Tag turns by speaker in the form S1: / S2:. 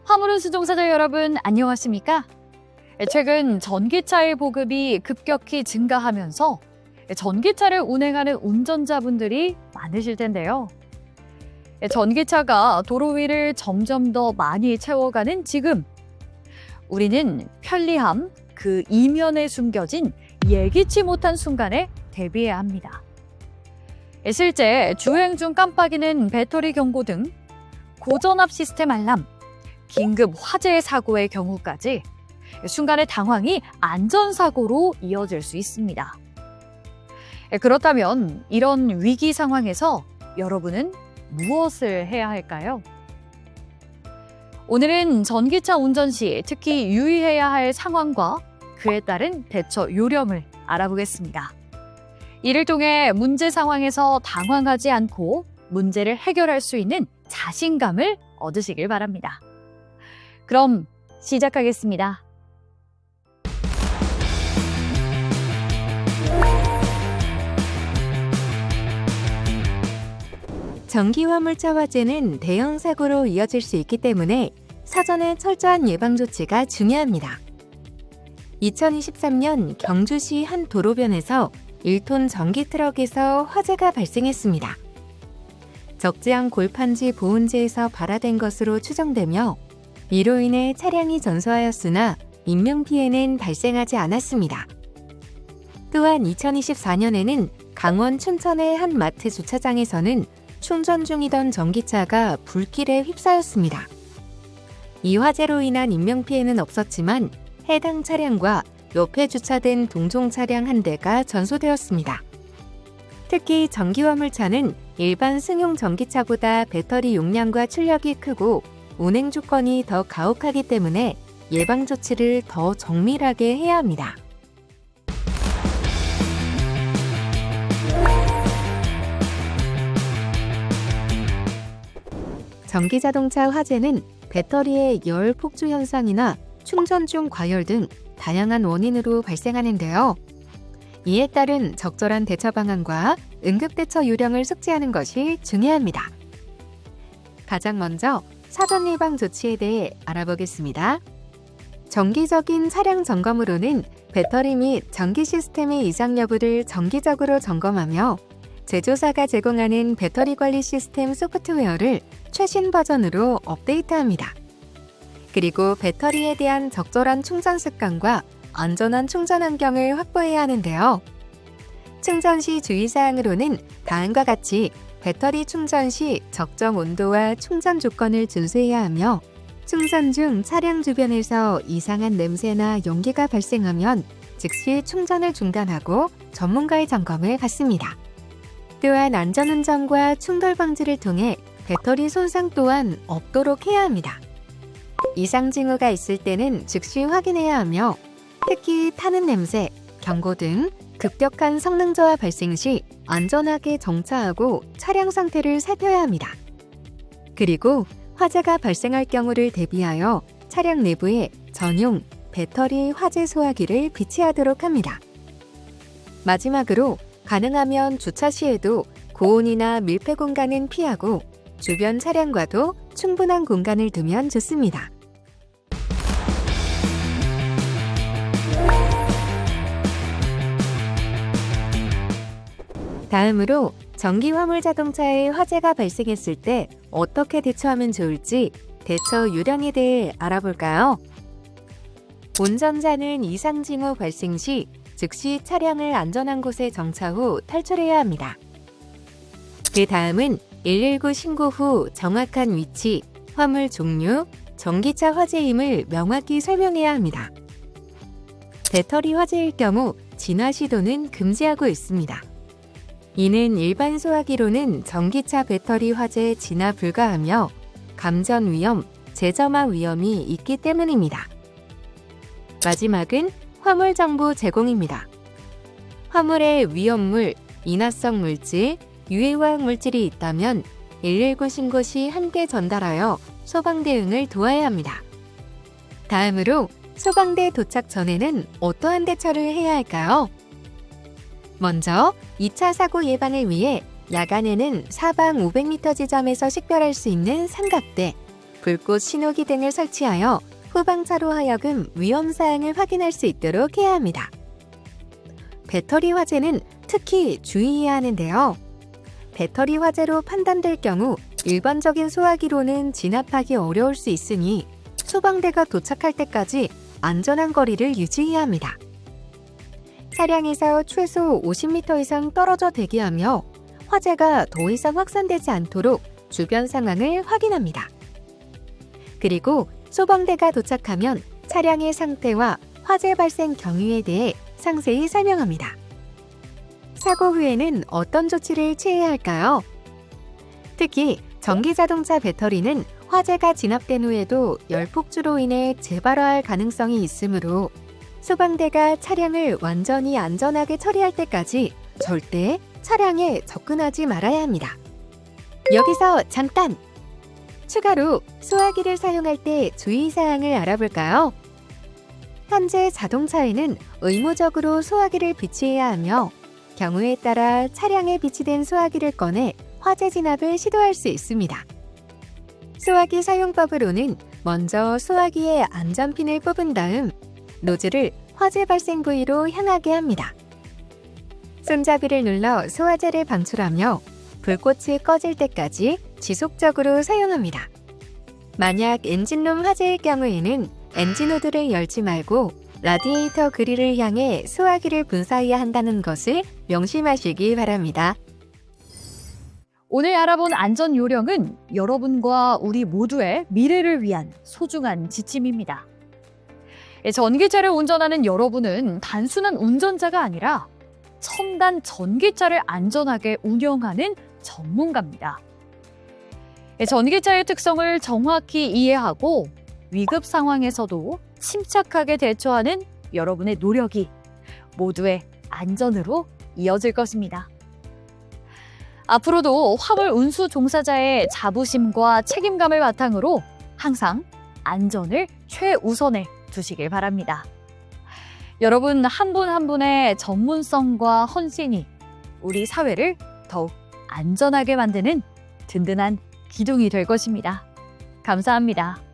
S1: 화물운수 종사자 여러분 안녕하십니까? 최근 전기차의 보급이 급격히 증가하면서 전기차를 운행하는 운전자분들이 많으실 텐데요. 전기차가 도로 위를 점점 더 많이 채워가는 지금, 우리는 편리함, 그 이면에 숨겨진 예기치 못한 순간에 대비해야 합니다. 실제 주행 중 깜빡이는 배터리 경고 등 고전압 시스템 알람, 긴급 화재 사고의 경우까지 순간의 당황이 안전사고로 이어질 수 있습니다. 그렇다면 이런 위기 상황에서 여러분은 무엇을 해야 할까요? 오늘은 전기차 운전 시 특히 유의해야 할 상황과 그에 따른 대처 요령을 알아보겠습니다. 이를 통해 문제 상황에서 당황하지 않고 문제를 해결할 수 있는 자신감을 얻으시길 바랍니다. 그럼 시작하겠습니다.
S2: 전기 화물차 화재는 대형 사고로 이어질 수 있기 때문에 사전에 철저한 예방 조치가 중요합니다. 2023년 경주시 한 도로변에서 1톤 전기 트럭에서 화재가 발생했습니다. 적재한 골판지 보온재에서 발화된 것으로 추정되며 이로 인해 차량이 전소하였으나 인명피해는 발생하지 않았습니다. 또한 2024년에는 강원 춘천의 한 마트 주차장에서는 충전 중이던 전기차가 불길에 휩싸였습니다. 이 화재로 인한 인명피해는 없었지만 해당 차량과 옆에 주차된 동종 차량 한 대가 전소되었습니다. 특히 전기화물차는 일반 승용 전기차보다 배터리 용량과 출력이 크고 운행 조건이 더 가혹하기 때문에 예방 조치를 더 정밀하게 해야 합니다. 전기자동차 화재는 배터리의 열 폭주 현상이나 충전 중 과열 등 다양한 원인으로 발생하는데요. 이에 따른 적절한 대처 방안과 응급대처 요령을 숙지하는 것이 중요합니다. 가장 먼저 사전 예방 조치에 대해 알아보겠습니다. 정기적인 차량 점검으로는 배터리 및 전기 시스템의 이상 여부를 정기적으로 점검하며 제조사가 제공하는 배터리 관리 시스템 소프트웨어를 최신 버전으로 업데이트합니다. 그리고 배터리에 대한 적절한 충전 습관과 안전한 충전 환경을 확보해야 하는데요. 충전 시 주의사항으로는 다음과 같이 배터리 충전 시 적정 온도와 충전 조건을 준수해야 하며 충전 중 차량 주변에서 이상한 냄새나 연기가 발생하면 즉시 충전을 중단하고 전문가의 점검을 받습니다. 또한 안전운전과 충돌 방지를 통해 배터리 손상 또한 없도록 해야 합니다. 이상 징후가 있을 때는 즉시 확인해야 하며 특히 타는 냄새, 경고 등 급격한 성능 저하 발생 시 안전하게 정차하고 차량 상태를 살펴야 합니다. 그리고 화재가 발생할 경우를 대비하여 차량 내부에 전용 배터리 화재 소화기를 비치하도록 합니다. 마지막으로 가능하면 주차 시에도 고온이나 밀폐 공간은 피하고 주변 차량과도 충분한 공간을 두면 좋습니다. 다음으로 전기 화물 자동차에 화재가 발생했을 때 어떻게 대처하면 좋을지 대처 요령에 대해 알아볼까요? 운전자는 이상 징후 발생 시 즉시 차량을 안전한 곳에 정차 후 탈출해야 합니다. 그 다음은 119 신고 후 정확한 위치, 화물 종류, 전기차 화재임을 명확히 설명해야 합니다. 배터리 화재일 경우 진화 시도는 금지하고 있습니다. 이는 일반 소화기로는 전기차 배터리 화재 진화 불가하며 감전 위험, 재점화 위험이 있기 때문입니다. 마지막은 화물 정보 제공입니다. 화물에 위험물, 인화성 물질, 유해화학 물질이 있다면 119 신고 시 함께 전달하여 소방 대응을 도와야 합니다. 다음으로 소방대 도착 전에는 어떠한 대처를 해야 할까요? 먼저 2차 사고 예방을 위해 야간에는 사방 500m 지점에서 식별할 수 있는 삼각대, 불꽃 신호기 등을 설치하여 후방차로 하여금 위험사항을 확인할 수 있도록 해야 합니다. 배터리 화재는 특히 주의해야 하는데요. 배터리 화재로 판단될 경우 일반적인 소화기로는 진압하기 어려울 수 있으니 소방대가 도착할 때까지 안전한 거리를 유지해야 합니다. 차량에서 최소 50m 이상 떨어져 대기하며 화재가 더 이상 확산되지 않도록 주변 상황을 확인합니다. 그리고 소방대가 도착하면 차량의 상태와 화재 발생 경위에 대해 상세히 설명합니다. 사고 후에는 어떤 조치를 취해야 할까요? 특히 전기자동차 배터리는 화재가 진압된 후에도 열폭주로 인해 재발화할 가능성이 있으므로 소방대가 차량을 완전히 안전하게 처리할 때까지 절대 차량에 접근하지 말아야 합니다. 여기서 잠깐! 추가로 소화기를 사용할 때 주의사항을 알아볼까요? 현재 자동차에는 의무적으로 소화기를 비치해야 하며 경우에 따라 차량에 비치된 소화기를 꺼내 화재 진압을 시도할 수 있습니다. 소화기 사용법으로는 먼저 소화기의 안전핀을 뽑은 다음 노즐을 화재 발생 부위로 향하게 합니다. 손잡이를 눌러 소화제를 방출하며 불꽃이 꺼질 때까지 지속적으로 사용합니다. 만약 엔진룸 화재일 경우에는 엔진 후드를 열지 말고 라디에이터 그릴을 향해 소화기를 분사해야 한다는 것을 명심하시기 바랍니다.
S1: 오늘 알아본 안전 요령은 여러분과 우리 모두의 미래를 위한 소중한 지침입니다. 전기차를 운전하는 여러분은 단순한 운전자가 아니라 첨단 전기차를 안전하게 운영하는 전문가입니다. 전기차의 특성을 정확히 이해하고 위급 상황에서도 침착하게 대처하는 여러분의 노력이 모두의 안전으로 이어질 것입니다. 앞으로도 화물 운수 종사자의 자부심과 책임감을 바탕으로 항상 안전을 최우선에 두시길 바랍니다. 여러분 한 분 한 분의 전문성과 헌신이 우리 사회를 더욱 안전하게 만드는 든든한 기둥이 될 것입니다. 감사합니다.